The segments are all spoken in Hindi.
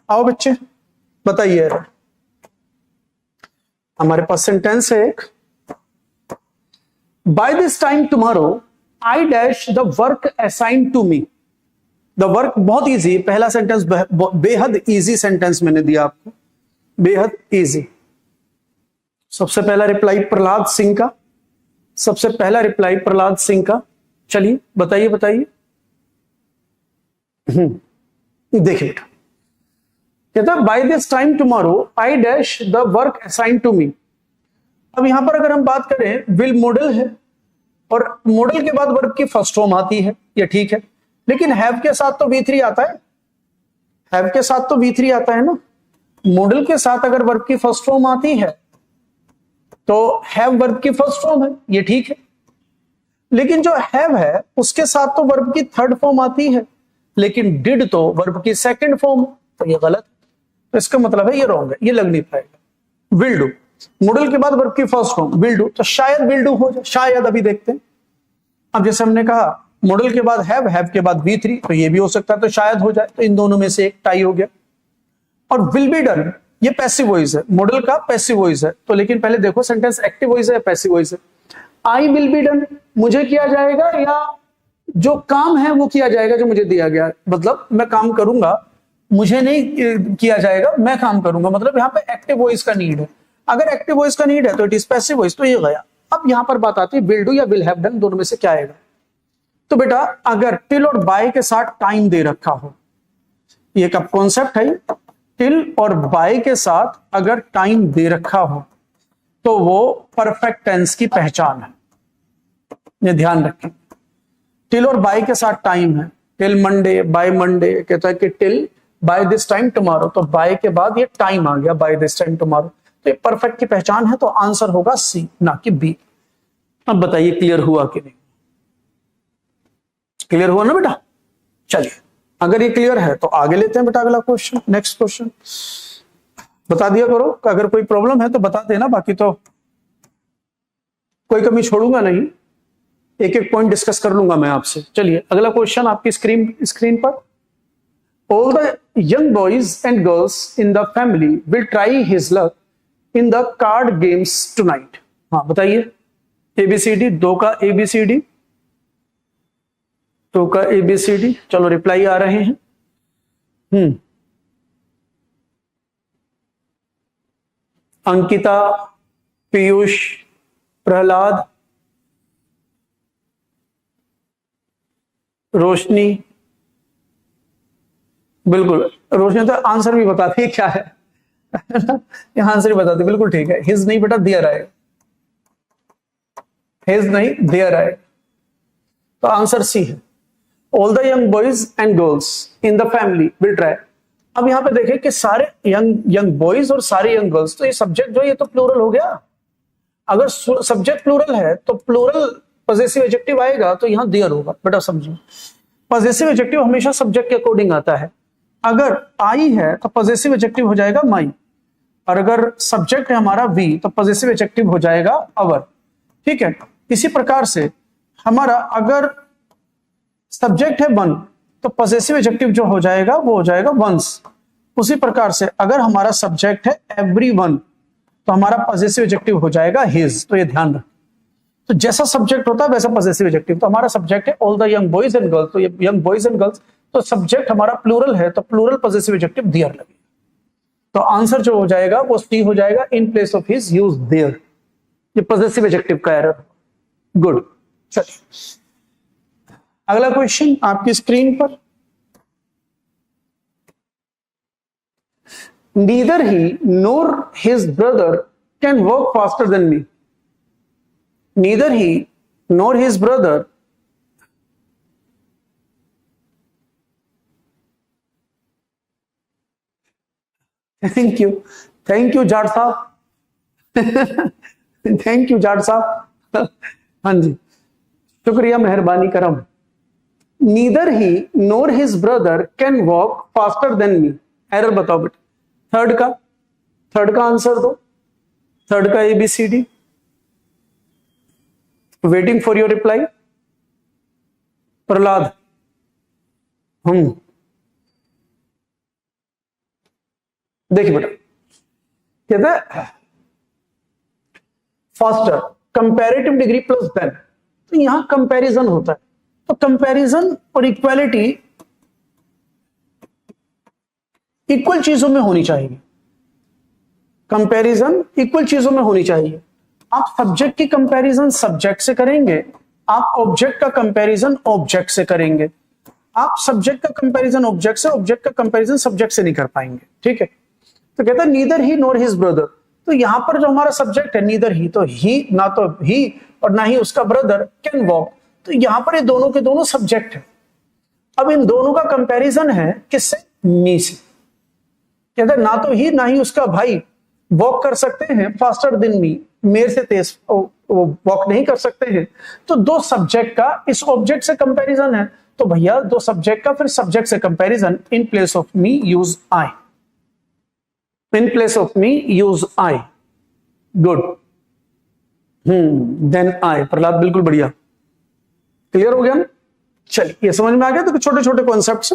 आओ बच्चे बताइए, हमारे पास सेंटेंस है एक, by this time tomorrow I dash the work assign to me. The work बहुत इजी, पहला सेंटेंस बेहद इजी सेंटेंस मैंने दिया आपको, बेहद इजी। सबसे पहला रिप्लाई प्रहलाद सिंह का, सबसे पहला रिप्लाई प्रहलाद सिंह का। चलिए बताइए बताइए। देखिए बेटा, कहता है by this time tomorrow I dash the work assign to me. अब यहां पर अगर हम बात करें, विल मॉडल है और मॉडल के बाद वर्ब की फर्स्ट फॉर्म आती है, ये ठीक है, लेकिन हैव के साथ तो V3 आता है, हैव के साथ तो V3 आता है ना। मॉडल के साथ अगर वर्ब की फर्स्ट फॉर्म आती है तो हैव वर्ब की फर्स्ट फॉर्म है, ये ठीक है, लेकिन जो हैव है उसके साथ तो वर्ब की थर्ड फॉर्म आती है, लेकिन डिड तो वर्ब की सेकंड फॉर्म, तो ये गलत है। तो इसका मतलब है ये रॉन्ग है, ये लग नहीं पाएगा। विल डू, मॉडल के बाद वर्ब की फर्स्ट फॉर्म विल डू, तो शायद विल डू हो जाए, शायद। अभी देखते हैं। अब जैसे हमने कहा मॉडल के बाद हैव के बाद V3, तो ये भी हो सकता है, तो शायद हो जाए। तो इन दोनों में से एक टाई हो गया। और विल बी डन, ये पैसिव वॉइस है, मॉडल का पैसिव वॉइस है। तो लेकिन पहले देखो सेंटेंस एक्टिव वॉइस है या पैसिव वॉइस है। आई विल बी डन, मुझे किया जाएगा या जो काम है वो किया जाएगा जो मुझे दिया गया, मतलब मैं काम करूंगा, मुझे नहीं किया जाएगा, मैं काम करूंगा, मतलब यहाँ पे एक्टिव वॉइस का नीड है। अगर एक्टिव वॉइस का नीड है तो इट इज पैसिव वॉइस, तो ये गया। अब यहां पर बात आती है विल डू या विल हैव डन, दोनों में से क्या आएगा। तो बेटा अगर टिल और बाय के साथ टाइम दे रखा हो, ये कब कॉन्सेप्ट है, टिल और बाय के साथ अगर टाइम दे रखा हो तो वो परफेक्ट टेंस की पहचान है, ये ध्यान रखें। टिल और बाय के साथ टाइम है, टिल मंडे, बाय मंडे, कहता है कि till by this time tomorrow, तो बाय के बाद ये टाइम आ गया, बाय दिस टाइम टुमारो, तो ये परफेक्ट की पहचान है। तो आंसर होगा सी, ना कि बी। अब बताइए क्लियर हुआ कि नहीं, क्लियर हुआ ना बेटा। चलिए अगर ये क्लियर है तो आगे लेते हैं बेटा अगला क्वेश्चन, नेक्स्ट क्वेश्चन। बता दिया करो, अगर कोई प्रॉब्लम है तो बता देना, बाकी तो कोई कमी छोड़ूंगा नहीं, एक एक पॉइंट डिस्कस कर लूंगा मैं आपसे। चलिए अगला क्वेश्चन आपकी स्क्रीन पर। All the young boys and girls in the family will try his luck in the card games tonight. हाँ बताइए, ABCD, दो का ABCD, दो का ABCD। चलो रिप्लाई आ रहे हैं। अंकिता, पीयूष, प्रहलाद, रोशनी, बिल्कुल रोशनी तो आंसर भी बताती है क्या है। यहां आंसर ही बताती, बिल्कुल ठीक है। हिज नहीं बेटा, देयर आएगा, हिज नहीं देयर आएगा, तो आंसर सी है। All the young boys and girls in the family will try. अब यहां पे देखें कि सारे यंग बॉयज और सारे यंग गर्ल्स, तो ये सब्जेक्ट जो है ये तो प्लूरल हो गया। अगर सब्जेक्ट प्लूरल है तो प्लूरल पॉजेसिव एडजेक्टिव आएगा, तो यहां देयर होगा। बेटा समझो, पॉजेसिव एडजेक्टिव हमेशा सब्जेक्ट के अकॉर्डिंग आता है। अगर आई है तो पॉजेसिव एडजेक्टिव हो जाएगा माई, और अगर सब्जेक्ट है हमारा वी तो पॉजेसिव एडजेक्टिव हो जाएगा अवर। ठीक है, इसी प्रकार से हमारा अगर सब्जेक्ट है वन तो पॉजेसिव एडजेक्टिव जो हो जाएगा वो हो जाएगा वंस। उसी प्रकार से अगर हमारा सब्जेक्ट है एवरीवन तो हमारा पॉजेसिव एडजेक्टिव हो जाएगा हिज। तो ये ध्यान रखें, तो जैसा सब्जेक्ट होता है वैसा पॉजेसिव एडजेक्टिव। तो हमारा सब्जेक्ट है all the young boys and girls, तो ये यंग बॉयज एंड गर्ल्स, तो सब्जेक्ट हमारा प्लूरल है तो प्लूरल पॉजेसिव एडजेक्टिव देयर लगेगा। तो आंसर जो हो जाएगा वो सी हो जाएगा, इन place of his use their. ये पॉजेसिव एडजेक्टिव का एरर। गुड। चलिए अगला क्वेश्चन आपकी स्क्रीन पर। Neither he nor his brother can work faster than me. Neither he nor his brother thank you Jat साहब। थैंक यू जाट साहब। हाँ जी, शुक्रिया, मेहरबानी करम। Neither he nor his brother can walk faster than me. Error बताओ बेटा, थर्ड का आंसर दो, थर्ड का ABCD। Waiting for your reply. Prahlad, देखिए बेटा, कहते हैं faster, comparative degree plus than, तो यहां कंपैरिजन होता है, तो कंपैरिजन और इक्वालिटी इक्वल चीजों में होनी चाहिए, कंपैरिजन इक्वल चीजों में होनी चाहिए। आप सब्जेक्ट की कंपैरिजन सब्जेक्ट से करेंगे, आप ऑब्जेक्ट का कंपैरिजन ऑब्जेक्ट से करेंगे, आप सब्जेक्ट का कंपैरिजन ऑब्जेक्ट से, ऑब्जेक्ट का कंपैरिजन सब्जेक्ट से नहीं कर पाएंगे, ठीक है। तो कहता है नीदर ही नॉर हिज ब्रदर, तो यहां पर जो हमारा सब्जेक्ट है नीदर ही, तो ही ना तो ही और ना ही उसका ब्रदर कैन वॉक, तो यहां पर ये दोनों के दोनों सब्जेक्ट है। अब इन दोनों का कंपैरिजन है किससे? मी से। कहता है ना तो ही ना ही उसका भाई वॉक कर सकते हैं फास्टर देन मी, मेरे से तेज वॉक नहीं कर सकते हैं। तो दो सब्जेक्ट का इस ऑब्जेक्ट से कंपैरिजन है, तो भैया दो सब्जेक्ट का फिर सब्जेक्ट से comparison, in place of me use I, in place of me use I, good. Then I, Prahlad बिल्कुल बढ़िया, क्लियर हो गया ना? चलिए ये समझ में आ गया। तो छोटे छोटे कॉन्सेप्ट्स,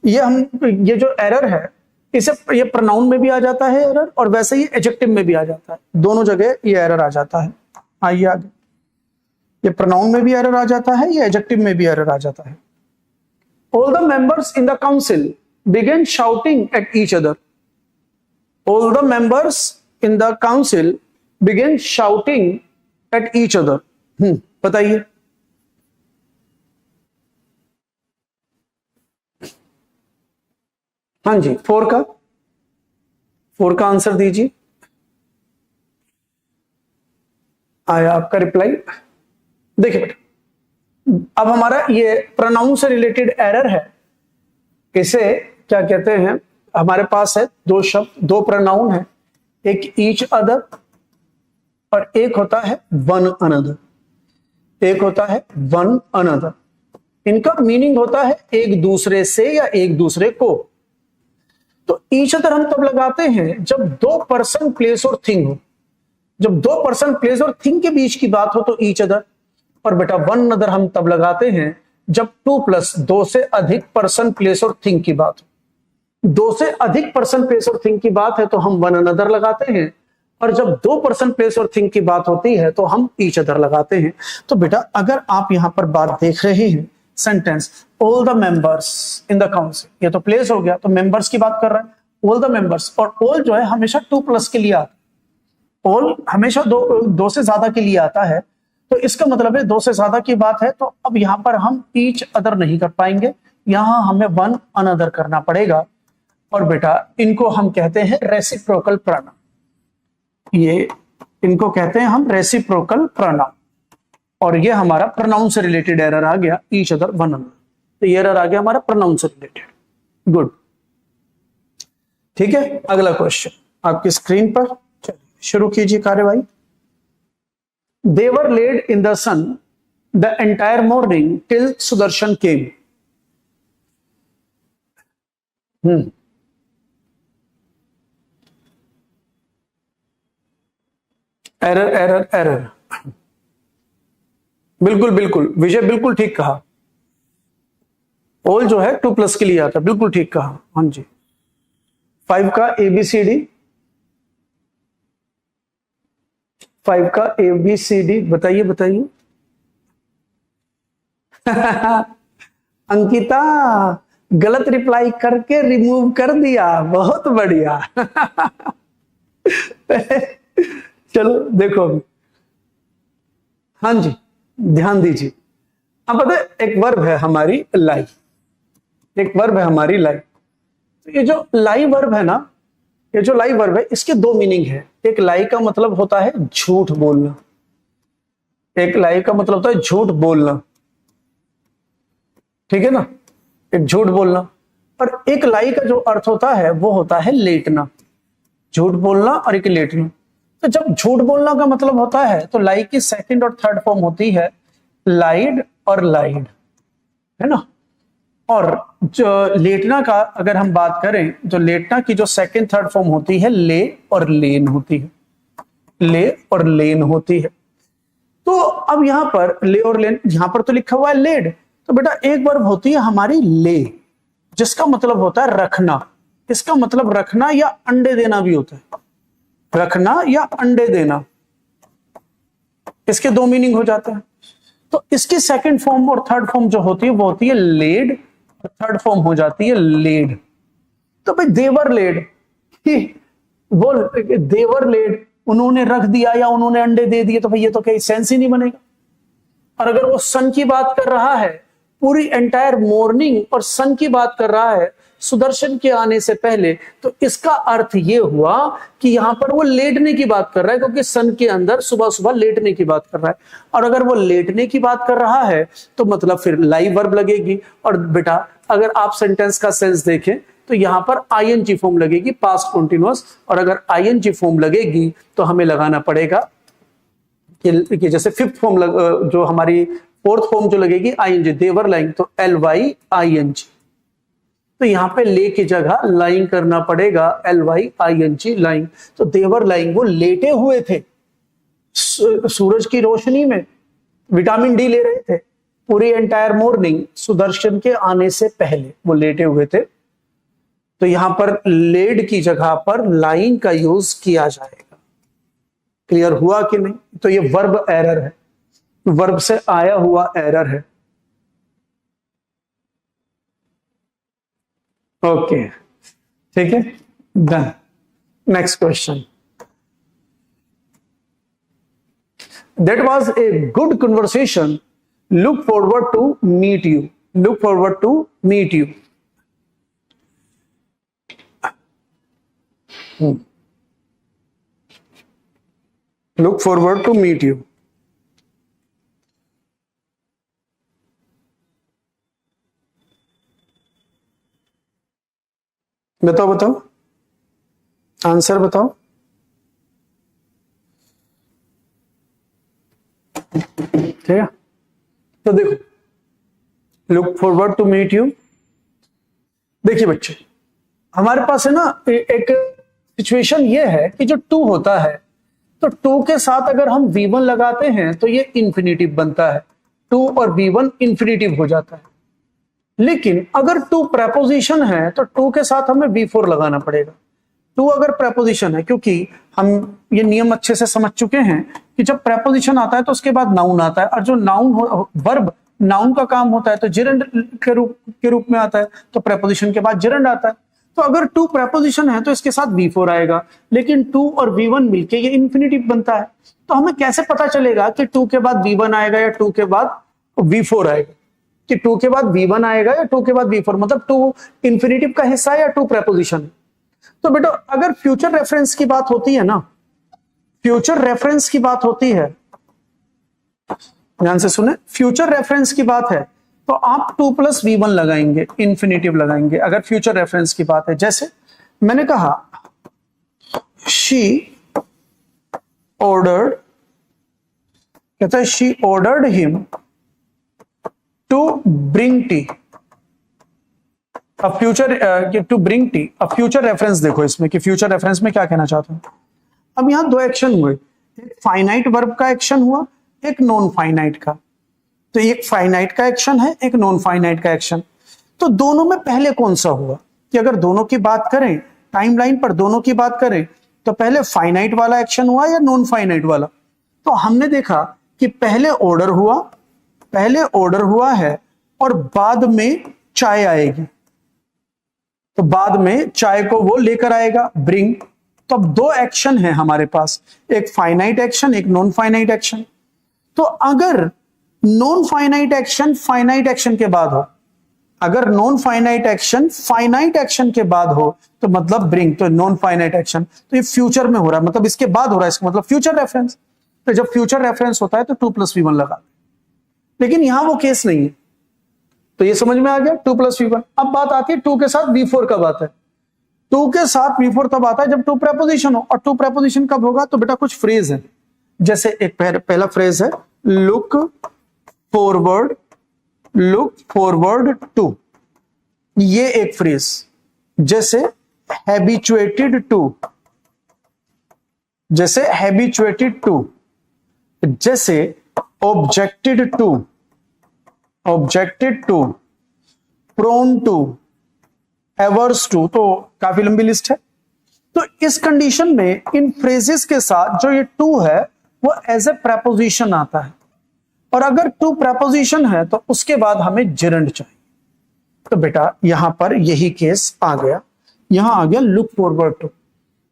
ये जो एरर है इसे ये प्रोनाउन में भी आ जाता है एरर, और वैसे ही एडजेक्टिव में भी आ जाता है, दोनों जगह ये एरर आ जाता है। आइए आगे, ये प्रोनाउन में भी एरर आ जाता है, ये एडजेक्टिव में भी एरर आ जाता है। All the members in the council began shouting at each other, all the members in the council began shouting at each other, बताइए। हाँ जी, फोर का आंसर दीजिए। आया आपका रिप्लाई। देखिए बेटा, अब हमारा ये प्रोनाउन से रिलेटेड एरर है, इसे क्या कहते हैं? हमारे पास है दो शब्द, दो प्रोनाउन है, एक ईच अदर और एक होता है वन अनदर, एक होता है वन अनदर। इनका मीनिंग होता है एक दूसरे से या एक दूसरे को। तो ईच अदर हम तब लगाते हैं जब दो पर्सन, प्लेस और थिंग हो, जब दो पर्सन, प्लेस और थिंग के बीच की बात हो तो ईच अदर। और बेटा वन अनदर हम तब लगाते हैं जब 2 + 2 से अधिक पर्सन, प्लेस और थिंग की बात हो। 2 से अधिक पर्सन, प्लेस और थिंग की बात है तो हम वन अनदर लगाते हैं, और जब 2 पर्सन, प्लेस और थिंग की बात होती है तो हम ईच अदर लगाते हैं। तो बेटा अगर आप यहां पर बात देख रहे हैं, sentence all the members in the council, ये तो प्लेस हो गया, तो मेंबर्स की बात कर रहा है, ऑल द मेंबर्स, और ऑल जो है हमेशा 2+ के लिए आता है, ऑल हमेशा दो से ज्यादा के लिए आता है, तो इसका मतलब है 2 से ज्यादा की बात है। तो अब यहां पर हम ईच अदर नहीं कर पाएंगे, यहां हमें वन अनदर करना पड़ेगा। और बेटा इनको हम कहते हैं रेसिप्रोकल प्रोनाउन, ये इनको कहते हैं हम रेसिप्रोकल प्रोनाउन, और ये हमारा प्रोनाउन से रिलेटेड एरर आ गया, ईच अदर वन अनदर, तो ये एरर आ गया हमारा प्रोनाउन से रिलेटेड। गुड, ठीक है। अगला क्वेश्चन आपकी स्क्रीन पर, चलिए शुरू कीजिए कार्यवाही। They were laid in the sun the entire morning till Sudarshan came. Error बिल्कुल बिल्कुल, विजय बिल्कुल ठीक कहा। ऑल जो है 2+ के लिए आता, बिल्कुल ठीक कहा। हाँ जी, 5 का ABCD, 5 का ABCD बताइए बताइए। अंकिता गलत रिप्लाई करके रिमूव कर दिया, बहुत बढ़िया। चलो देखो अभी, हाँ जी ध्यान दीजिए। अब पता है एक वर्ब है हमारी लाई, एक वर्ब है हमारी लाई। तो ये जो लाई वर्ब है ना, ये जो लाई वर्ब है इसके दो मीनिंग है। एक लाई का मतलब होता है झूठ बोलना, एक लाई का मतलब होता है झूठ बोलना, ठीक है ना, एक झूठ बोलना। और एक लाई का जो अर्थ होता है वो होता है लेटना, झूठ बोलना और एक लेटना। तो जब झूठ बोलना का मतलब होता है तो लाई की सेकंड और थर्ड फॉर्म होती है लाइड और लाइड, है ना। और जो लेटना का अगर हम बात करें तो लेटना की जो सेकंड थर्ड फॉर्म होती है ले और लेन होती है, ले और लेन होती है। तो अब यहां पर ले और लेन, यहां पर तो लिखा हुआ है लेड, तो बेटा एक वर्ब होती है हमारी ले, जिसका मतलब होता है रखना, इसका मतलब रखना या अंडे देना भी होता है, रखना या अंडे देना, इसके दो मीनिंग हो जाते हैं। तो इसकी सेकंड फॉर्म और थर्ड फॉर्म जो होती है वो होती है लेड, और थर्ड फॉर्म हो जाती है लेड। तो भाई देवर लेड, वो देवर लेड, उन्होंने रख दिया या उन्होंने अंडे दे दिए, तो भाई ये तो कहीं सेंस ही नहीं बनेगा। और अगर वो सन की बात कर रहा है, पूरी एंटायर मॉर्निंग और सन की बात कर रहा है सुदर्शन के आने से पहले, तो इसका अर्थ ये हुआ कि यहां पर वो लेटने की बात कर रहा है, क्योंकि सन के अंदर सुबह सुबह लेटने की बात कर रहा है। और अगर वो लेटने की बात कर रहा है तो मतलब फिर लाइव वर्ब लगेगी। और बेटा अगर आप सेंटेंस का सेंस देखें तो यहां पर आईएनजी फॉर्म लगेगी, पास्ट कंटीन्यूअस। और अगर आईएनजी फॉर्म लगेगी तो हमें लगाना पड़ेगा कि जैसे फिफ्थ फॉर्म जो हमारी फोर्थ फॉर्म जो लगेगी आईएनजी, देवर लाइंग, तो LYING। तो यहां पे ले की जगह लाइंग करना पड़ेगा LYING, लाइंग। तो देवर लाइंग, वो लेटे हुए थे सूरज की रोशनी में, विटामिन डी ले रहे थे पूरी एंटायर मॉर्निंग, सुदर्शन के आने से पहले वो लेटे हुए थे। तो यहां पर लेड की जगह पर लाइंग का यूज किया जाएगा। क्लियर हुआ कि नहीं? तो ये वर्ब एरर है, वर्ब से आया हुआ एरर है। ओके, ठीक है, done. Next question. That was a good conversation, look forward to meet you, look forward to meet you. Look forward to meet you. बताओ बताओ, आंसर बताओ। ठीक है, तो देखो look forward to meet you. देखिए बच्चे, हमारे पास है ना एक सिचुएशन ये है कि जो टू होता है, तो टू के साथ अगर हम V1 लगाते हैं तो ये इंफिनिटिव बनता है, टू और V1 इंफिनिटिव हो जाता है। लेकिन अगर टू प्रेपोजिशन है तो टू के साथ हमें V4 लगाना पड़ेगा। टू अगर प्रेपोजिशन है, क्योंकि हम ये नियम अच्छे से समझ चुके हैं कि जब प्रेपोजिशन आता है तो उसके बाद नाउन आता है, और जो नाउन वर्ब नाउन का काम होता है तो जिरंड के रूप में आता है, तो प्रेपोजिशन के बाद जिरंड आता है। तो अगर टू प्रेपोजिशन है तो इसके साथ V4 आएगा, लेकिन टू और V1 मिलके ये इंफिनिटिव बनता है। तो हमें कैसे पता चलेगा कि टू के बाद V1 आएगा या टू के बाद V4 आएगा, कि टू के बाद V1 आएगा या टू के बाद V4, मतलब टू इंफिनिटिव का हिस्सा है या टू प्रेपोजिशन है। तो बेटा अगर फ्यूचर रेफरेंस की बात होती है ना, फ्यूचर रेफरेंस की बात होती है, ध्यान से सुने, फ्यूचर रेफरेंस की बात है तो आप 2 + V1 लगाएंगे, इंफिनिटिव लगाएंगे अगर फ्यूचर रेफरेंस की बात है। जैसे मैंने कहा शी ऑर्डर्ड, कहता है she ordered him to bring tea. अब फ्यूचर टू ब्रिंग टी, अब फ्यूचर रेफरेंस देखो इसमें कि फ्यूचर रेफरेंस में क्या कहना चाहता हूं। अब यहां दो एक्शन हुए, एक फाइनाइट वर्ब का एक्शन हुआ, एक नॉन फाइनाइट का। तो एक फाइनाइट का एक्शन है, एक नॉन फाइनाइट का एक्शन। तो दोनों में पहले कौन सा हुआ, कि अगर दोनों की बात करें टाइमलाइन पर, दोनों की बात करें तो पहले फाइनाइट वाला एक्शन हुआ या नॉन फाइनाइट वाला। तो हमने देखा कि पहले ऑर्डर हुआ, पहले ऑर्डर हुआ है और बाद में चाय आएगी, तो बाद में चाय को वो लेकर आएगा, ब्रिंग। तो अब दो एक्शन है हमारे पास, एक फाइनाइट एक्शन, एक नॉन फाइनाइट एक्शन। तो अगर non finite action finite action के बाद हो, अगर non finite action finite action के बाद हो तो मतलब ब्रिंग, तो नॉन फाइनाइट एक्शन। तो ये फ्यूचर में हो रहा है, मतलब इसके बाद हो रहा है, इसका मतलब फ्यूचर रेफरेंस। तो जब फ्यूचर रेफरेंस होता है तो 2 + V1 लगा, लेकिन यहां वो केस नहीं है। तो ये समझ में आ गया, 2 + V1। अब बात आती है टू के साथ V4 कब आता है। टू के साथ V4 तब आता है जब टू प्रेपोजिशन हो, और टू प्रेपोजिशन कब होगा, तो बेटा कुछ फ्रेज है। जैसे एक पहला फ्रेज है लुक फॉरवर्ड टू, ये एक फ्रेज। जैसे हैबिचुएटेड टू, जैसे हैबिचुएटेड टू, जैसे objected to, prone to, averse to, तो काफी लंबी लिस्ट है। तो इस कंडीशन में इन फ्रेजेस के साथ जो ये टू है वो एज ए प्रेपोजिशन आता है, और अगर टू प्रेपोजिशन है तो उसके बाद हमें जिरंड चाहिए। तो बेटा यहां पर यही केस आ गया, यहां आ गया लुक फॉरवर्ड टू।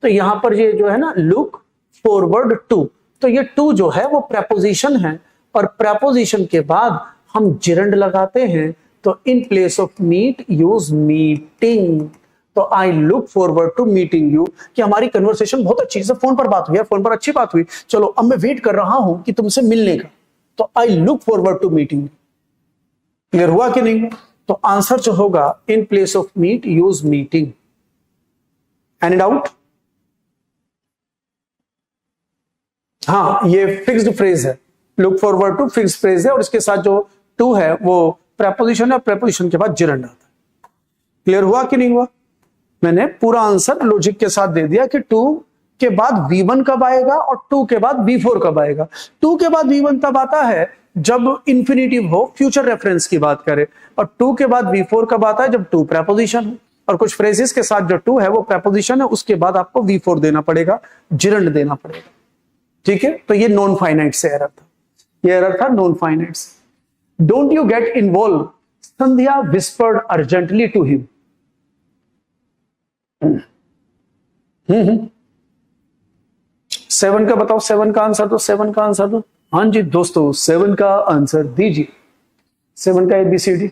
तो यहां पर ये जो है ना लुक फॉरवर्ड टू, तो ये टू जो है वो प्रेपोजिशन है, और प्रेपोजिशन के बाद हम जिरंड लगाते हैं। तो in place of meet use meeting. तो I look forward to meeting you, कि हमारी कन्वर्सेशन बहुत अच्छी से फोन पर बात हुई है, फोन पर अच्छी बात हुई, चलो अब मैं वेट कर रहा हूं कि तुमसे मिलने का। तो I look forward to meeting. Clear हुआ कि नहीं? तो आंसर जो होगा in place of meet use meeting. Any doubt? हाँ, ये फिक्स्ड फ्रेज है, look forward to fixed phrase है, और इसके साथ जो टू है वो प्रेपोजिशन है, प्रेपोजिशन के बाद जिरंड आता है। क्लियर हुआ कि नहीं हुआ? मैंने पूरा आंसर लॉजिक के साथ दे दिया कि टू के बाद V1 कब आएगा और टू के बाद V4 कब आएगा। टू के बाद V1 तब आता है जब इंफिनिटिव हो, फ्यूचर रेफरेंस की बात करें, और टू के बाद V4 कब आता है जब टू प्रेपोजिशन हो, और कुछ फ्रेजेस के साथ जो टू है वो प्रेपोजिशन है, उसके बाद आपको V4 देना पड़ेगा, जिरंड देना पड़ेगा। ठीक है, तो ये नॉन फाइनाइट से एरर था, ये एरर था नॉन फाइनाइट से। Don't you get involve, Sandhya whispered urgently to him. Seven का बताओ, सेवन का आंसर दो, सेवन का आंसर दो। हाँ जी दोस्तों, सेवन का आंसर दीजिए, सेवन का ABCD।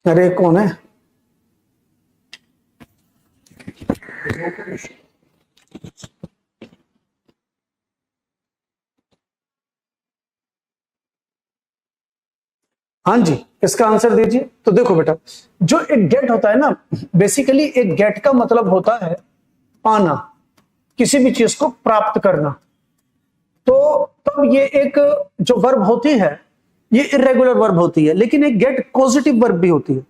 अरे कौन है? हाँ जी, इसका आंसर दीजिए। तो देखो बेटा, जो एक गेट होता है ना, बेसिकली एक गेट का मतलब होता है पाना, किसी भी चीज को प्राप्त करना। तो तब ये एक जो वर्ब होती है ये इरेगुलर वर्ब होती है, लेकिन एक गेट पॉजिटिव वर्ब भी होती है।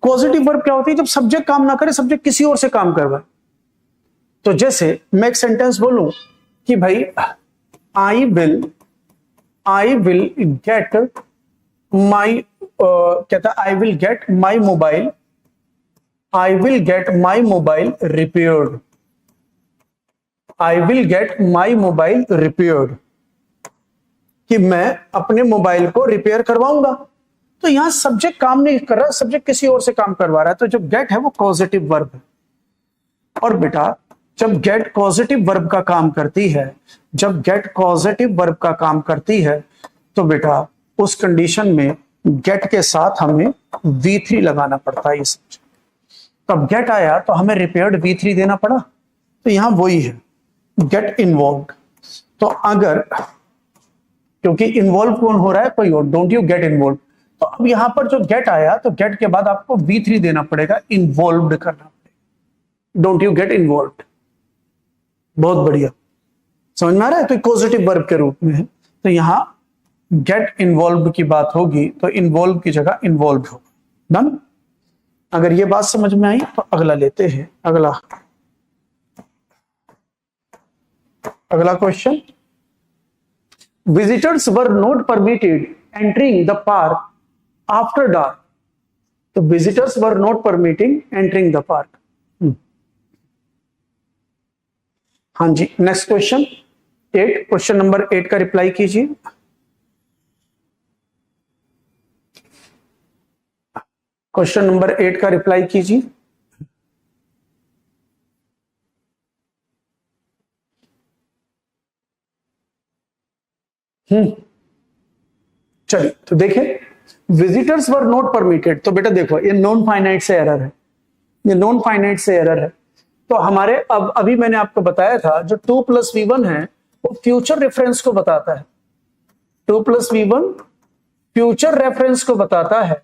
पॉजिटिव वर्ब क्या होती है? जब सब्जेक्ट काम ना करे, सब्जेक्ट किसी और से काम करवाए। तो जैसे मैं एक सेंटेंस बोलूं कि भाई आई विल गेट माई, कहता I will get my mobile, I will get my mobile repaired, I will get my mobile repaired, कि मैं अपने मोबाइल को रिपेयर करवाऊंगा। तो यहां सब्जेक्ट काम नहीं कर रहा, सब्जेक्ट किसी और से काम करवा रहा है। तो जो गेट है वो पॉजिटिव वर्ब है। और बेटा जब गेट पॉजिटिव वर्ब का काम करती है, जब गेट पॉजिटिव वर्ब का काम करती है, तो बेटा उस कंडीशन में गेट के साथ हमें V3 लगाना पड़ता है। ये समझ, तब गेट आया तो हमें रिपेयर्ड V3 देना पड़ा। तो यहां वही है गेट इन्वॉल्व। तो अगर, क्योंकि इन्वॉल्व कौन हो रहा है? कोई और, डोंट यू गेट इन्वॉल्व। तो अब यहां पर जो गेट आया तो गेट के बाद आपको V3 देना पड़ेगा, इन्वॉल्व्ड करना पड़ेगा, डोंट यू गेट इन्वॉल्व्ड। बहुत बढ़िया, समझ में आ रहा है? तो पॉजिटिव वर्ब के रूप में है। तो यहां गेट इन्वॉल्व की बात होगी तो इन्वॉल्व की जगह इन्वॉल्व होगा। डन? अगर ये बात समझ में आई तो अगला लेते हैं। अगला question, visitors were not permitted entering the park after dark. तो visitors were not permitting entering the park. हाँ जी, नेक्स्ट क्वेश्चन 8, क्वेश्चन नंबर 8 का रिप्लाई कीजिए। क्वेश्चन नंबर 8 का रिप्लाई कीजिए। चलिए तो देखिए, विजिटर्स वर नॉट परमिटेड। तो बेटा देखो, ये नॉन फाइनाइट से एरर है, ये नॉन फाइनाइट से एरर है। तो हमारे अब अभी मैंने आपको बताया था जो 2 + V1 है वो फ्यूचर रेफरेंस को बताता है। 2 + V1 फ्यूचर रेफरेंस को बताता है।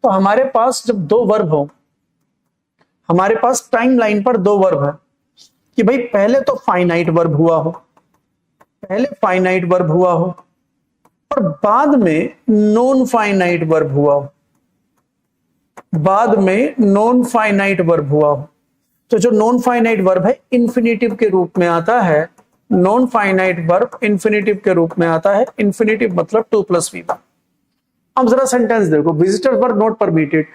तो हमारे पास जब दो वर्ब हो, हमारे पास टाइम लाइन पर दो वर्ब है कि भाई पहले तो फाइनाइट वर्ब हुआ हो, पहले फाइनाइट वर्ब हुआ हो और बाद में नॉन फाइनाइट वर्ब हुआ हो। बाद में नॉन फाइनाइट वर्ब हुआ हो, तो जो नॉन फाइनाइट वर्ब है इंफिनिटिव के रूप में आता है। नॉन फाइनाइट वर्ब इंफिनिटिव के रूप में आता है। इंफिनिटिव मतलब 2+V1। अब जरा सेंटेंस देखो, विजिटर्स वर नॉट परमिटेड।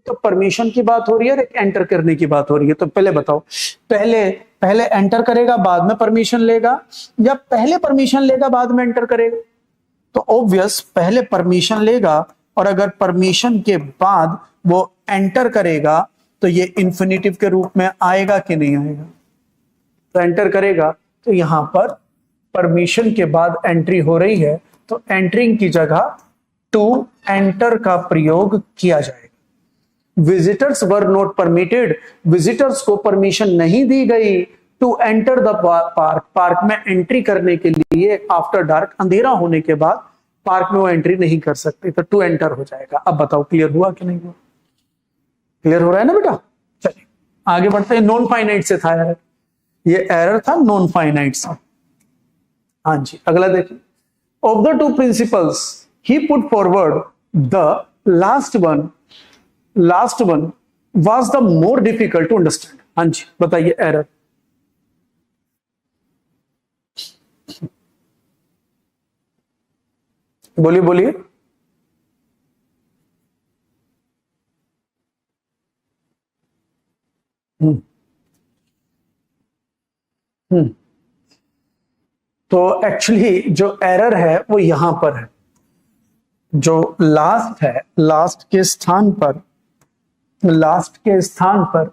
तो परमिशन की बात हो रही है और एक एंटर करने की बात हो रही है। तो पहले बताओ, पहले एंटर करेगा बाद में परमिशन लेगा, या पहले परमिशन लेगा बाद में एंटर करेगा? तो ऑब्वियस पहले परमिशन लेगा, और अगर परमिशन के बाद वो एंटर करेगा तो ये इंफिनिटिव के रूप में आएगा कि नहीं आएगा? तो एंटर करेगा, तो यहां पर परमिशन के बाद एंट्री हो रही है, तो एंटरिंग की जगह टू एंटर का प्रयोग किया जाएगा। Visitors were not permitted, visitors को परमिशन नहीं दी गई to enter the park, park में एंट्री करने के लिए आफ्टर डार्क, अंधेरा होने के बाद पार्क में वो एंट्री नहीं कर सकते, तो टू एंटर हो जाएगा। अब बताओ क्लियर हुआ कि नहीं हुआ? क्लियर हो रहा है ना बेटा? चलिए आगे बढ़ते हैं। नॉन फाइनाइट से था एरर, ये एरर था नॉन फाइनाइट से। हाँ जी, अगला देखिए। Of the two principles he put forward the last one was the more difficult to understand. हाँ जी बताइए एरर। बोलिए बोलिए। हम्म हम्म तो एक्चुअली जो एरर है वो यहां पर है, जो लास्ट है, लास्ट के स्थान पर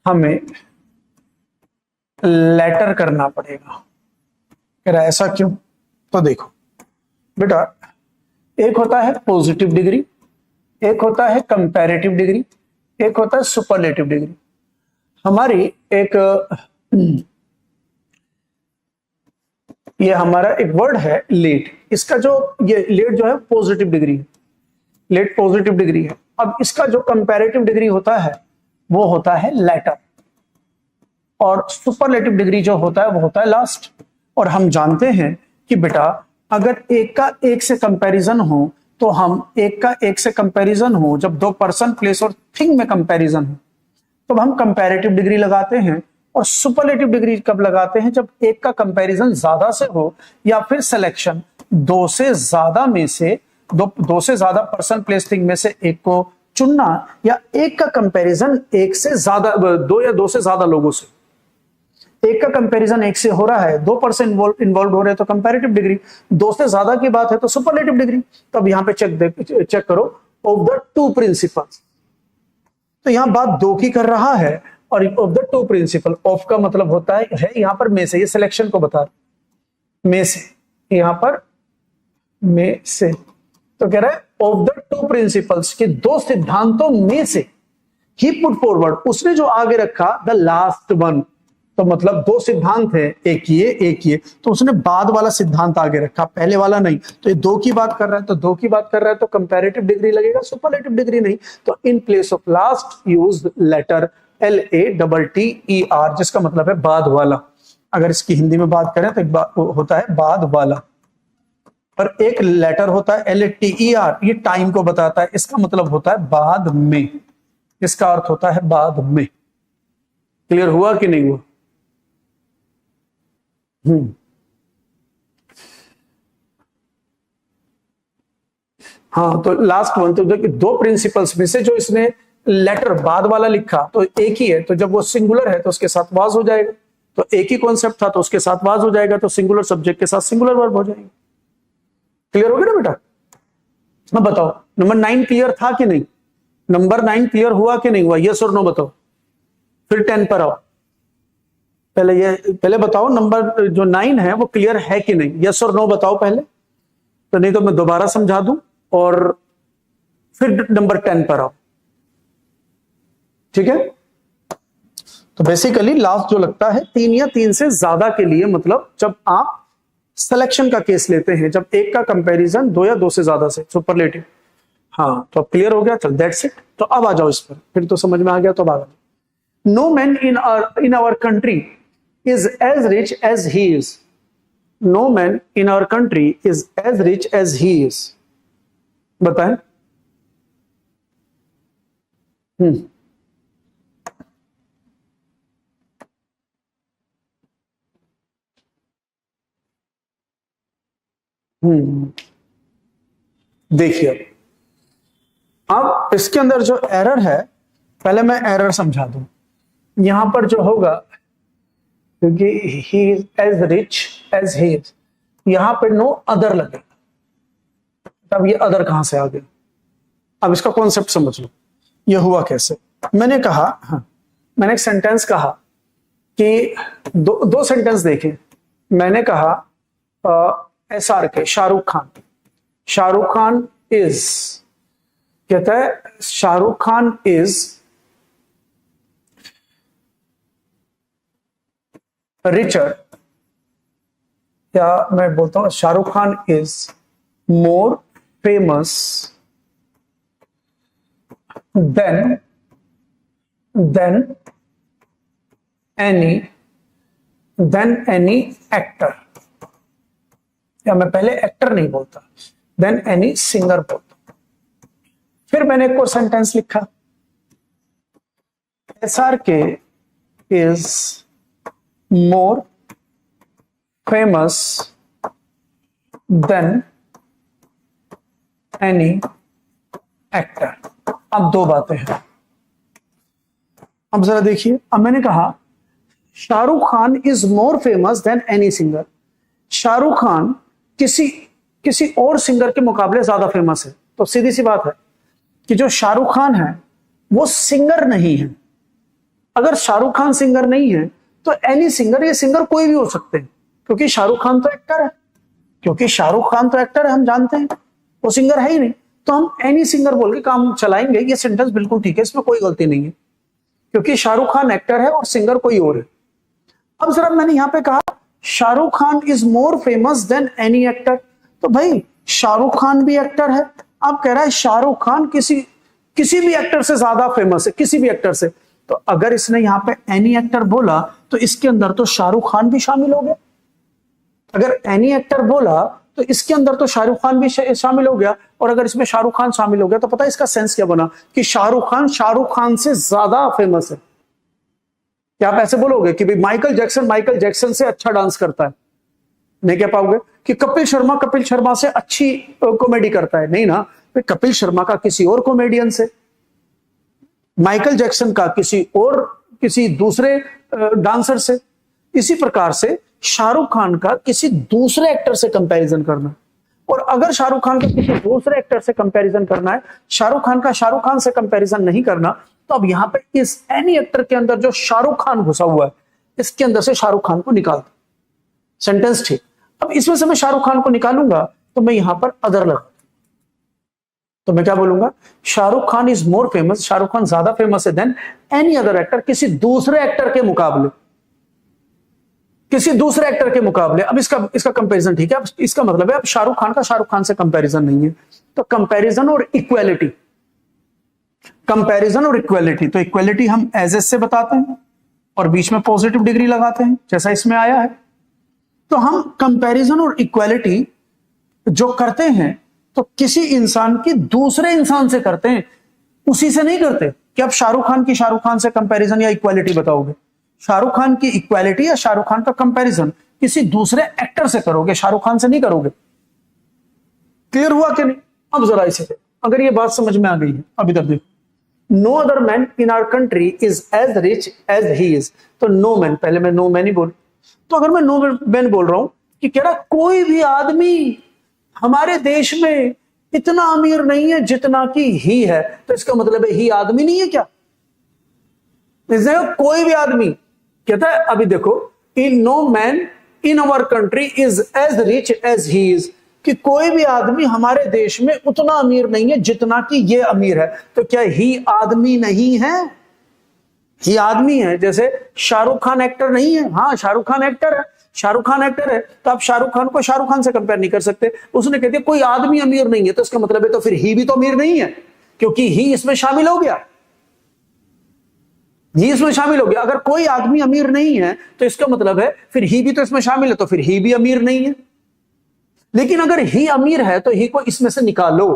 हमें लेटर करना पड़ेगा। कह रहा है ऐसा क्यों? तो देखो बेटा, एक होता है पॉजिटिव डिग्री, एक होता है कंपैरेटिव डिग्री, एक होता है सुपरलेटिव डिग्री। हमारी एक ये हमारा एक वर्ड है लेट, इसका जो ये लेट जो है पॉजिटिव डिग्री है, लेट पॉजिटिव डिग्री है। अब इसका जो कंपैरेटिव डिग्री होता है वो होता है लेटर, और सुपरलेटिव डिग्री जो होता है वो होता है लास्ट। और हम जानते हैं कि बेटा अगर एक का एक से कंपैरिजन हो, तो हम एक का एक से कंपैरिजन हो, जब दो पर्सन प्लेस और थिंग में कंपैरिजन हो, तो हम कंपैरेटिव डिग्री लगाते हैं। और सुपरलेटिव डिग्री कब लगाते हैं? जब एक का कंपैरिजन ज्यादा से हो, या फिर सिलेक्शन दो से ज्यादा में से दो से ज्यादा पर्सन प्लेस थिंग में से एक को चुनना, या एक का कंपैरिजन एक से ज्यादा, दो या दो से ज्यादा लोगों से, एक का कंपैरिजन एक से हो रहा है, दो पर्सन इन्वॉल्व हो रहे हैं तो कंपैरेटिव डिग्री, दो से ज्यादा की बात है तो सुपरलेटिव डिग्री। तो अब यहां पे चेक करो, ऑफ द टू प्रिंसिपल्स, तो यहां बात दो की कर रहा है, और of the two principle, of का मतलब होता है यहां पर में से, ये सिलेक्शन को बता रहे में से, यहां पर में से। तो कह रहा है ऑफ द टू प्रिंसिपल्स के दो सिद्धांतों में से, ही पुट फॉरवर्ड, उसने जो आगे रखा द लास्ट वन, तो मतलब दो सिद्धांत है, एक ये, तो उसने बाद वाला सिद्धांत आगे रखा, पहले वाला नहीं। तो ये दो की बात कर रहा है, तो दो की बात कर रहा है तो कंपैरेटिव डिग्री लगेगा, सुपरलेटिव डिग्री नहीं। तो in place of last use latter LATTER, जिसका मतलब है बाद वाला। अगर इसकी हिंदी में बात करें तो एक होता है बाद वाला, और एक लेटर होता है LATER, ये टाइम को बताता है, इसका मतलब होता है बाद में, इसका अर्थ होता है बाद में। क्लियर हुआ कि नहीं हुआ? हाँ, तो लास्ट वन, तो देखिए दो प्रिंसिपल्स में से जो इसने लेटर बाद वाला लिखा तो एक ही है, तो जब वो सिंगुलर है तो उसके साथ वाज हो जाएगा, तो एक ही कॉन्सेप्ट था तो उसके साथ वाज हो जाएगा, तो सिंगुलर सब्जेक्ट के साथ सिंगुलर वर्ब हो जाएगा। क्लियर हो गया ना बेटा? अब बताओ नंबर 9 क्लियर था कि नहीं? नंबर 9 क्लियर हुआ कि नहीं हुआ? यस और नो बताओ, फिर 10 पर आओ। पहले बताओ नंबर जो 9 है वो क्लियर है कि नहीं? यस और नो बताओ पहले, तो नहीं तो मैं दोबारा समझा दूं और फिर नंबर 10 पर आओ, ठीक है? तो बेसिकली लास्ट जो लगता है 3 या 3 से ज्यादा के लिए, मतलब जब आप सिलेक्शन का केस लेते हैं, जब एक का कंपैरिजन दो या दो से ज्यादा से, सुपरलेटिव। हाँ, तो अब क्लियर हो गया, चल दैट्स इट। तो अब आ जाओ इस पर, फिर तो समझ में आ गया, तो अब आ जाओ। No man in our country is as rich as he is. No man in our country is as rich as he is. बताएं। हम्म हम्म देखिए, अब इसके अंदर जो एरर है, पहले मैं एरर समझा दूं। यहां पर जो होगा, क्योंकि he is as rich as he is, यहां पर नो अदर लगेगा। अब ये अदर कहां से आ गया? अब इसका कॉन्सेप्ट समझ लो, ये हुआ कैसे। मैंने कहा, हाँ, मैंने एक सेंटेंस कहा कि दो सेंटेंस देखे। मैंने कहा SRK, शाहरुख खान इज, कहता है शाहरुख खान इज रिचर, या मैं बोलता हूं Shahrukh Khan is more famous than any actor, या मैं पहले एक्टर नहीं बोलता, देन एनी सिंगर बोलता। फिर मैंने एक और सेंटेंस लिखा, SRK is more famous than any actor. अब दो बातें हैं, अब जरा देखिए। अब मैंने कहा Shahrukh Khan is more famous than any singer, Shahrukh Khan किसी और सिंगर के मुकाबले ज्यादा फेमस है। तो सीधी सी बात है कि जो शाहरुख खान है वो सिंगर नहीं है। अगर शाहरुख खान सिंगर नहीं है तो एनी सिंगर, ये सिंगर कोई भी हो सकते हैं, क्योंकि शाहरुख खान तो एक्टर है, हम जानते हैं, वो सिंगर है ही नहीं। तो हम एनी सिंगर बोल के काम चलाएंगे। ये सेंटेंस बिल्कुल ठीक है, इसमें कोई गलती नहीं है, क्योंकि शाहरुख खान एक्टर है और सिंगर कोई और है। अब जरा मैंने यहां पे कहा Shahrukh Khan is more famous than any actor, तो भाई शाहरुख खान भी एक्टर है। अब कह रहा है शाहरुख खान किसी भी एक्टर से ज्यादा फेमस है, किसी भी एक्टर से। तो अगर इसने यहां पे एनी एक्टर बोला तो इसके अंदर तो शाहरुख खान भी शामिल हो गया। अगर एनी एक्टर बोला तो इसके अंदर तो शाहरुख खान भी शामिल हो गया, और अगर इसमें शाहरुख खान शामिल हो गया तो पता है इसका सेंस क्या बना, कि शाहरुख खान से ज्यादा फेमस है। क्या आप ऐसे बोलोगे कि भाई माइकल जैक्सन से अच्छा डांस करता है? नहीं कह पाओगे। कि कपिल शर्मा से अच्छी कॉमेडी करता है? नहीं ना। कपिल शर्मा का किसी और कॉमेडियन से, माइकल जैक्सन का किसी दूसरे डांसर से। इसी प्रकार से शाहरुख खान का किसी दूसरे एक्टर से कंपैरिजन करना, और अगर शाहरुख खान का किसी दूसरे एक्टर से कंपैरिजन करना है, शाहरुख खान से कंपैरिजन नहीं करना, तो अब यहां पे इस एनी एक्टर के अंदर जो शाहरुख खान घुसा हुआ है, इसके अंदर से शाहरुख खान को निकाल दो। सेंटेंस ठीक। अब इसमें से मैं शाहरुख खान को निकालूंगा तो मैं यहां पर अदर लगा, तो मैं क्या बोलूंगा, Shahrukh Khan is more famous, Shahrukh Khan ज्यादा फेमस है देन एनी अदर एक्टर, किसी दूसरे एक्टर के मुकाबले। अब इसका कंपैरिजन ठीक है। अब इसका मतलब है अब शाहरुख खान से कंपैरिजन नहीं है। तो कंपैरिजन और इक्वालिटी, तो इक्वालिटी हम एज से बताते हैं और बीच में पॉजिटिव डिग्री लगाते हैं, जैसा इसमें आया है। तो हम कंपैरिजन और इक्वालिटी जो करते हैं तो किसी इंसान की दूसरे इंसान से करते हैं, उसी से नहीं करते। कि आप शाहरुख खान से कंपैरिजन या इक्वालिटी बताओगे, शाहरुख खान की इक्वालिटी या शाहरुख खान का कंपैरिजन किसी दूसरे एक्टर से करोगे, शाहरुख खान से नहीं करोगे। क्लियर हुआ कि नहीं? अब जरा इसे, अगर ये बात समझ में आ गई है, अब इधर देखो, no other man in our country is as rich as he is. तो नो मैन, पहले मैं नो मैन ही बोल, तो अगर मैं नो मैन बोल रहा हूं कि कह रहा कोई भी आदमी हमारे देश में इतना अमीर नहीं है जितना कि ही है, तो इसका मतलब है ही आदमी नहीं है क्या? कोई भी आदमी कहता है, अभी देखो, in no man in our country is as rich as he is, कि कोई भी आदमी हमारे देश में उतना अमीर नहीं है जितना कि ये अमीर है। तो क्या ही आदमी नहीं है? ही आदमी है। जैसे शाहरुख खान एक्टर नहीं है, हाँ शाहरुख खान एक्टर है, तो आप शाहरुख खान को शाहरुख खान से कंपेयर नहीं कर सकते। उसने कहते कोई आदमी अमीर नहीं है, तो इसका मतलब है तो फिर ही भी तो अमीर नहीं है, क्योंकि ही इसमें शामिल हो गया। अगर कोई आदमी अमीर नहीं है तो इसका मतलब है फिर ही भी तो इसमें शामिल है, तो फिर ही भी अमीर नहीं है। लेकिन अगर ही अमीर है तो ही को इसमें से निकालो।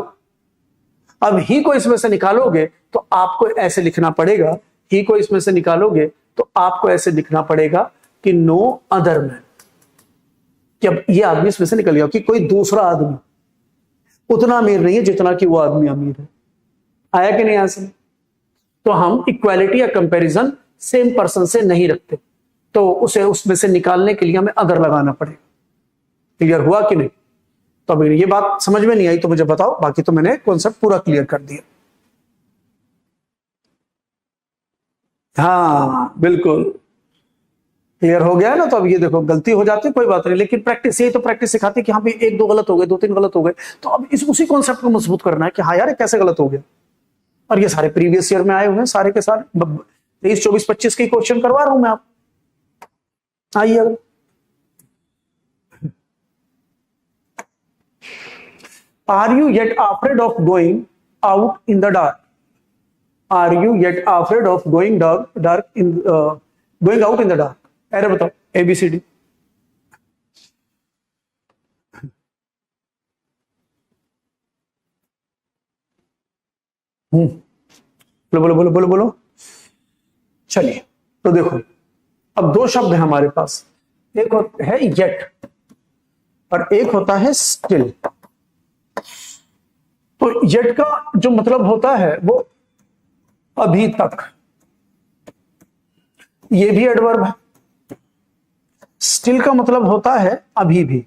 अब ही को इसमें से निकालोगे तो आपको ऐसे लिखना पड़ेगा, ही को इसमें से निकालोगे तो आपको ऐसे लिखना पड़ेगा कि नो अदर मैन, कि अब ये आदमी इसमें से निकल गया कि कोई दूसरा आदमी उतना अमीर नहीं है जितना कि वो आदमी अमीर है। आया कि नहीं यहां से? तो हम इक्वालिटी या कंपैरिजन सेम पर्सन से नहीं रखते, तो उसे उसमें से निकालने के लिए हमें अदर लगाना पड़ेगा। क्लियर हुआ कि नहीं? तो अभी ये बात समझ में नहीं आई तो मुझे बताओ, बाकी तो मैंने कॉन्सेप्ट पूरा क्लियर कर दिया। हाँ बिल्कुल क्लियर हो गया ना। तो अब ये देखो, गलती हो जाती है कोई बात नहीं, लेकिन प्रैक्टिस, यही तो प्रैक्टिस सिखाती है कि हाँ भाई एक दो गलत हो गए, दो तीन गलत हो गए, तो अब उसी कॉन्सेप्ट को मजबूत करना है कि हाँ यार ये कैसे गलत हो गया। और ये सारे प्रीवियस ईयर में आए हुए हैं, सारे के सारे 23, 24, 25 के क्वेश्चन करवा रहा हूं मैं आप। आइए अगर are you yet afraid of going out in the dark? Are you yet afraid of going dark in going out in the dark? अरे बताओ ABCD। बोलो बोलो बोलो बोलो बोलो। चलिए तो देखो, अब दो शब्द है हमारे पास, एक है येट और एक होता है स्टिल। तो येट का जो मतलब होता है वो अभी तक, ये भी एडवर्ब है। स्टिल का मतलब होता है अभी भी,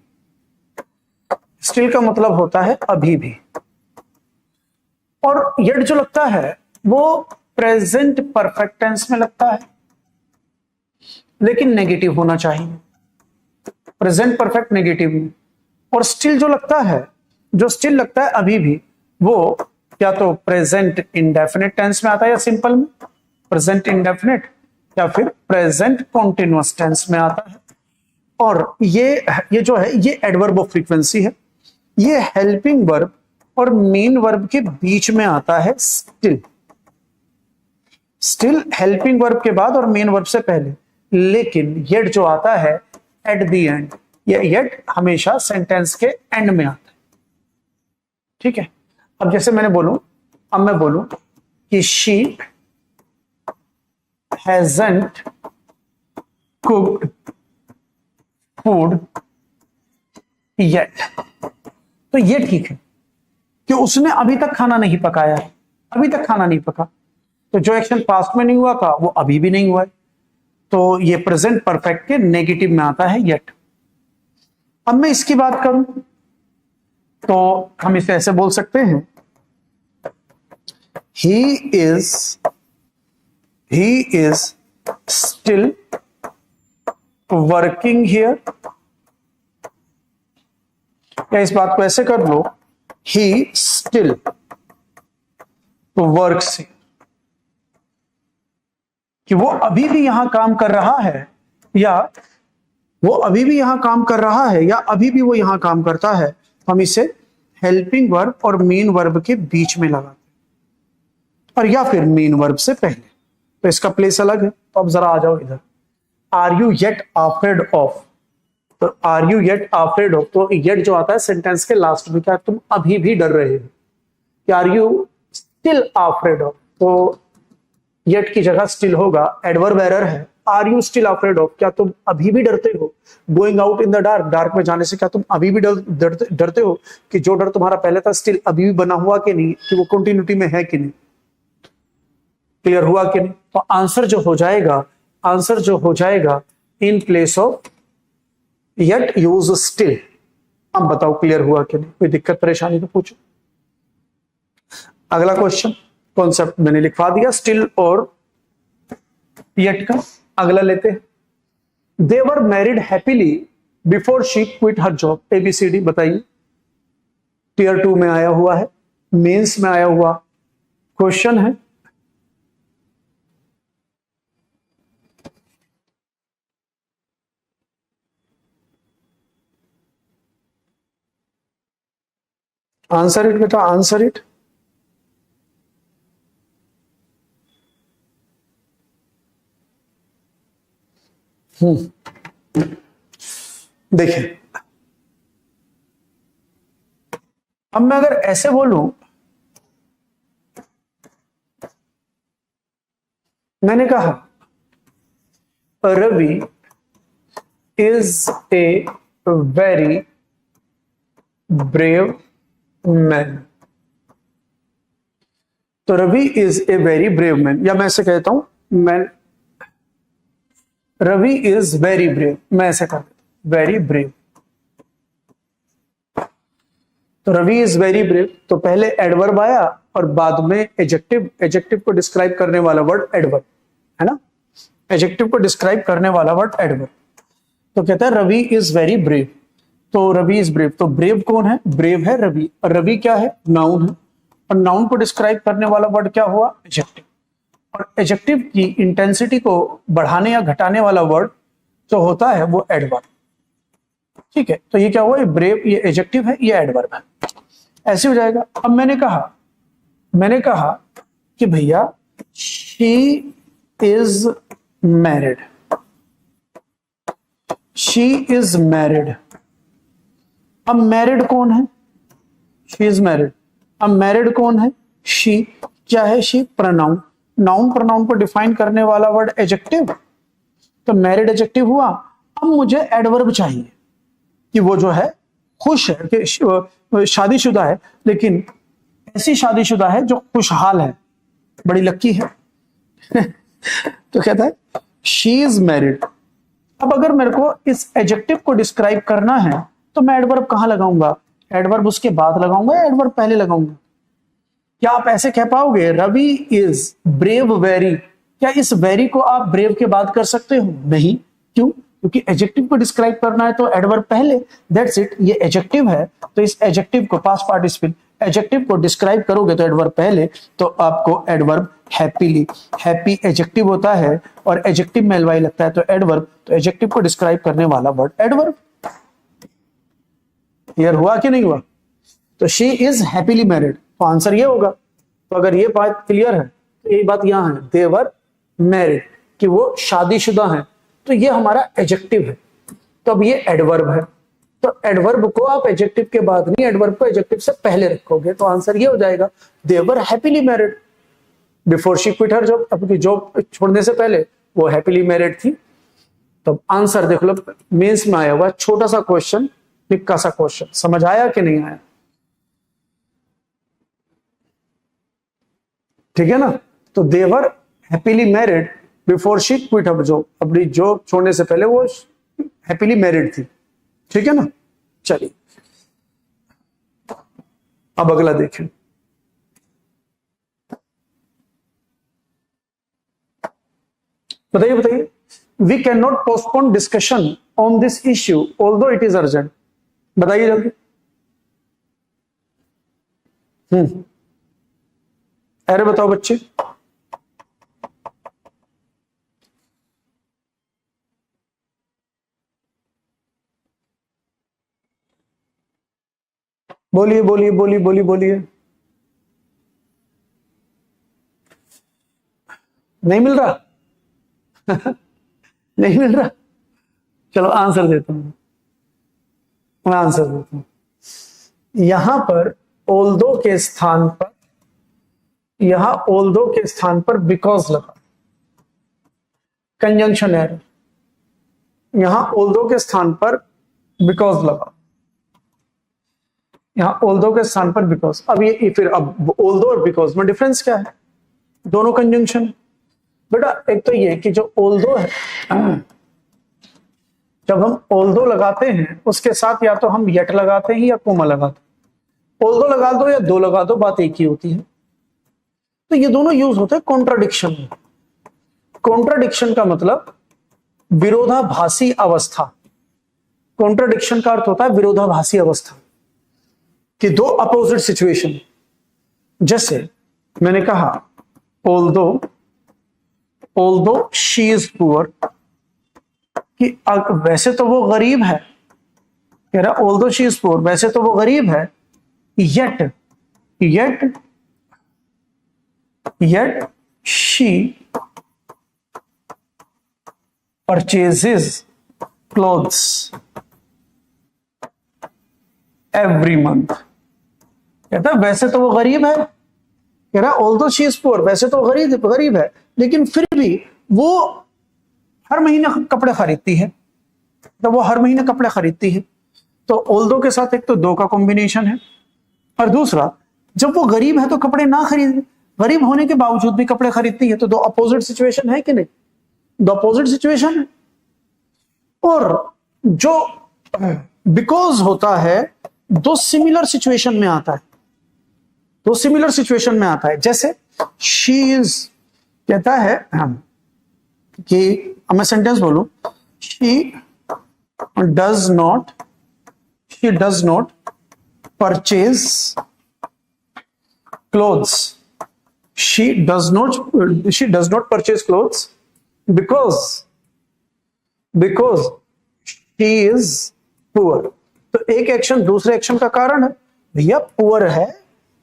स्टिल का मतलब होता है अभी भी। और येट जो लगता है वो प्रेजेंट परफेक्ट टेंस में लगता है, लेकिन नेगेटिव होना चाहिए, प्रेजेंट परफेक्ट नेगेटिव में। और स्टिल जो लगता है, जो स्टिल लगता है अभी भी, वो या तो प्रेजेंट इंडेफिनिट टेंस में आता है या सिंपल में प्रेजेंट इंडेफिनिट, या फिर प्रेजेंट कॉन्टिन्यूअस टेंस में आता है। और ये जो है ये एडवर्ब ऑफ फ्रीक्वेंसी है, ये हेल्पिंग वर्ब और मेन वर्ब के बीच में आता है स्टिल। स्टिल हेल्पिंग वर्ब के बाद और मेन वर्ब से पहले, लेकिन येट जो आता है एट द एंड, ये येट हमेशा सेंटेंस के एंड में आता है। ठीक है, अब जैसे मैंने बोलूं, अब मैं बोलूं कि she hasn't cooked food yet, तो ये ठीक है कि उसने अभी तक खाना नहीं पकाया है, अभी तक खाना नहीं पका, तो जो एक्शन पास्ट में नहीं हुआ था वो अभी भी नहीं हुआ है, तो ये प्रेजेंट परफेक्ट के नेगेटिव में आता है येट। अब मैं इसकी बात करूं तो हम इसे ऐसे बोल सकते हैं, he is still working here, या इस बात को ऐसे कर लो, ही स्टिल वर्क्स, कि वो अभी भी यहां काम कर रहा है, या वो अभी भी यहां काम कर रहा है, या अभी भी वो यहां काम करता है। हम इसे हेल्पिंग वर्ब और मेन वर्ब के बीच में लगाते हैं, और या फिर मेन वर्ब से पहले, तो इसका प्लेस अलग है। तो अब जरा आ जाओ इधर, are you yet afraid of, तो are you yet afraid of, तो येट जो आता है सेंटेंस के लास्ट में, क्या तुम अभी भी डर रहे हो? Are you still afraid of, तो येट की जगह स्टिल होगा, एडवर्ब एरर है। Are you still afraid of, क्या तुम अभी भी डरते हो? Going out in the dark, dark में जाने से क्या तुम अभी भी डरते हो? कि जो डर तुम्हारा पहले था स्टिल अभी भी बना हुआ कि नहीं, कि वो कंटिन्यूटी में है कि नहीं? क्लियर हुआ कि नहीं? तो आंसर जो हो जाएगा, आंसर जो हो जाएगा इन place of yet use still. अब बताओ क्लियर हुआ कि नहीं? कोई दिक्कत परेशानी तो पूछो। अगला क्वेश्चन, कॉन्सेप्ट मैंने लिखवा दिया स्टिल और येट का। अगला लेते हैं, they were married happily before she quit her job. ABCD बताइए। टीयर 2 में आया हुआ है, मेंस में आया हुआ क्वेश्चन है। आंसर इट बेटा, आंसर इट। देखिए, अब मैं अगर ऐसे बोलूं मैंने कहा Ravi is a very brave man. तो Ravi is a very brave man, या मैं ऐसे कहता हूं, मैं रवि इज वेरी ब्रेव, मैं ऐसे कहता हूं वेरी ब्रेव। तो रवि इज वेरी ब्रेव, तो पहले एडवर्ब आया और बाद में एडजेक्टिव, एडजेक्टिव को डिस्क्राइब करने वाला वर्ड एडवर्ब है ना, एडजेक्टिव को डिस्क्राइब करने वाला वर्ड एडवर्ब। तो कहता है रवि इज वेरी ब्रेव, तो रवि इज ब्रेव, तो ब्रेव कौन है? ब्रेव है रवि, और रवि क्या है? नाउन है, और नाउन को डिस्क्राइब करने वाला वर्ड क्या हुआ? एडजेक्टिव। और एडजेक्टिव की इंटेंसिटी को बढ़ाने या घटाने वाला वर्ड जो होता है वो एडवर्ब। ठीक है, तो ये क्या हुआ? ये ब्रेव, ये एडजेक्टिव है, ये एडवर्ब है, ऐसे हो जाएगा। अब मैंने कहा कि भैया she is married, she is married. अब मैरिड कौन है? She is married. अब मैरिड कौन है? शी। क्या है शी? प्रोनाउन। नाउन प्रोनाउन को डिफाइन करने वाला वर्ड एडजेक्टिव, तो मैरिड एडजेक्टिव हुआ। अब मुझे एडवर्ब चाहिए कि वो जो है खुश है, कि शादीशुदा है, लेकिन ऐसी शादीशुदा है जो खुशहाल है, बड़ी लक्की है। तो कहता है शी इज मैरिड। अब अगर मेरे को इस एडजेक्टिव को डिस्क्राइब करना है तो मैं एडवर्ब कहां लगाऊंगा? एडवर्ब उसके बाद लगाऊंगा या एडवर्ब पहले लगाऊंगा? क्या आप ऐसे कह पाओगे रवि इज ब्रेव वेरी? क्या इस वेरी को आप ब्रेव के बाद कर सकते हो? नहीं। क्यों? क्योंकि एडजेक्टिव को डिस्क्राइब करना है तो एडवर्ब पहले, दैट्स इट। ये एडजेक्टिव है तो इस एडजेक्टिव को, पास्ट पार्टिसिपल एडजेक्टिव को डिस्क्राइब करोगे तो एडवर्ब पहले, तो आपको एडवर्ब हैप्पीली, हैप्पी एडजेक्टिव होता है और एडजेक्टिव में एलवाई लगता है तो एडवर्ब, तो एडजेक्टिव को डिस्क्राइब करने वाला वर्ड एडवर्ब। क्लियर हुआ कि नहीं हुआ? तो शी इज हैप्पीली मैरिड, तो आंसर ये होगा। तो अगर ये बात क्लियर है तो यही बात यहां है, दे वर मैरिड, कि वो शादीशुदा हैं, तो ये हमारा एडजेक्टिव है। तो अब ये एडवर्ब है, तो एडवर्ब को आप एडजेक्टिव के बाद नहीं, एडवर्ब को एडजेक्टिव से पहले रखोगे, तो आंसर ये हो जाएगा they were happily married before she quit her job. अपनी जॉब छोड़ने से पहले वो हैप्पीली मैरिड थी। तो आंसर देख लो, मेंस में आया हुआ छोटा सा क्वेश्चन, निक्का सा क्वेश्चन, समझ आया कि नहीं आया? ठीक है ना? तो they were happily married before she quit her job, अपनी जॉब छोड़ने से पहले वो हैप्पीली मैरिड थी। ठीक है ना? चलिए अब अगला देखें। बताइए we can not postpone discussion on this issue although it is urgent. बताइए जल्दी। अरे बताओ बच्चे। बोलिए बोलिए बोलिए बोलिए बोलिए। नहीं मिल रहा? नहीं मिल रहा? चलो आंसर देता हूं, मैं आंसर देता हूं। यहां पर ऑल्दो के स्थान पर, यहां ऑल्दो के स्थान पर बिकॉज लगा, कंजंक्शन एरर। यहां ऑल्दो के स्थान पर बिकॉज लगा, यहां ऑल्दो के स्थान पर बिकॉज। अब ये फिर अब ऑल्दो और बिकॉज में डिफरेंस क्या है? दोनों कंजंक्शन। बेटा एक तो ये कि जो ऑल्दो है, जब हम ऑल्दो लगाते हैं उसके साथ या तो हम येट लगाते हैं या कोमा लगाते हैं। ऑल्दो लगा दो या दो लगा दो, बात एक ही होती है। तो ये दोनों यूज होते हैं कॉन्ट्राडिक्शन में। कॉन्ट्राडिक्शन का मतलब विरोधाभासी अवस्था। कॉन्ट्राडिक्शन का अर्थ होता है विरोधाभासी अवस्था, कि दो अपोजिट सिचुएशन। जैसे मैंने कहा ऑल्दो शी इज पुअर, कि वैसे तो वो गरीब है, कह रहा ऑल्दो शी इज पुअर, वैसे तो वो गरीब है, yet she purchases clothes every month. कहता है वैसे तो वो गरीब है, कह रहा ऑल्दो शी इज पुअर, वैसे तो गरीब है, लेकिन फिर भी वो हर महीने कपड़े खरीदती है, तो वो हर महीने कपड़े खरीदती है, तो ऑल्दो के साथ एक तो दो का कॉम्बिनेशन है, और दूसरा जब वो गरीब है तो कपड़े ना खरीद, गरीब होने के बावजूद भी कपड़े खरीदती है, तो दो अपोजिट सिचुएशन है कि नहीं, दो अपोजिट सिचुएशन है। और जो बिकॉज होता है दो सिमिलर सिचुएशन में आता है, दो सिमिलर सिचुएशन में आता है। जैसे शी इज कहता है कि मैं सेंटेंस बोलूं, she does not purchase clothes, she does not purchase clothes because she is poor। तो एक एक्शन दूसरे एक्शन का कारण है, भैया पुअर है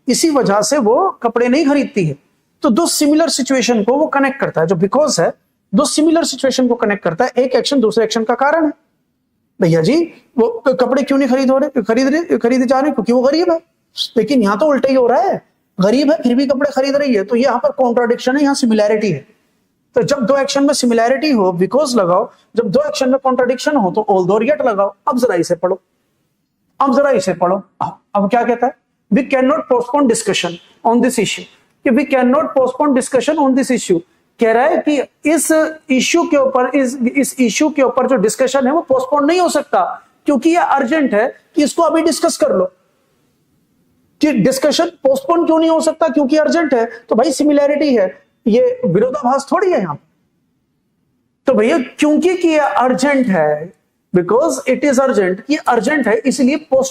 इसी वजह से वो कपड़े नहीं खरीदती है। तो दो सिमिलर सिचुएशन को वो कनेक्ट करता है, जो बिकॉज है दो सिमिलर सिचुएशन को कनेक्ट करता है, एक एक्शन दूसरे एक्शन का कारण है। भैया जी वो कपड़े क्यों नहीं खरीदे जा रहे, क्योंकि वो गरीब है। लेकिन यहां तो उल्टा ही हो रहा है, गरीब है फिर भी कपड़े खरीद रही है, तो यहाँ पर कॉन्ट्राडिक्शन है, यहाँ सिमिलैरिटी है। तो जब दो एक्शन में सिमिलैरिटी हो बिकॉज लगाओ, जब दो एक्शन में कॉन्ट्राडिक्शन हो तो ऑल्दो और येट लगाओ। अब जरा इसे पढ़ो, अब क्या कहता है, we can not postpone discussion on this issue, कि we can not postpone discussion on this issue, कह रहा है कि इस इश्यू के ऊपर, इस इश्यू के ऊपर जो डिस्कशन है वो पोस्टपोन नहीं हो सकता, क्योंकि ये अर्जेंट है कि इसको अभी डिस्कस कर लो। कि डिस्कशन पोस्टपोन क्यों नहीं हो सकता, क्योंकि अर्जेंट है। तो भाई सिमिलैरिटी है, ये विरोधाभास थोड़ी है यहां। तो भैया क्योंकि कि ये अर्जेंट है, बिकॉज इट इज अर्जेंट, ये अर्जेंट है इसलिए पोस्टपोन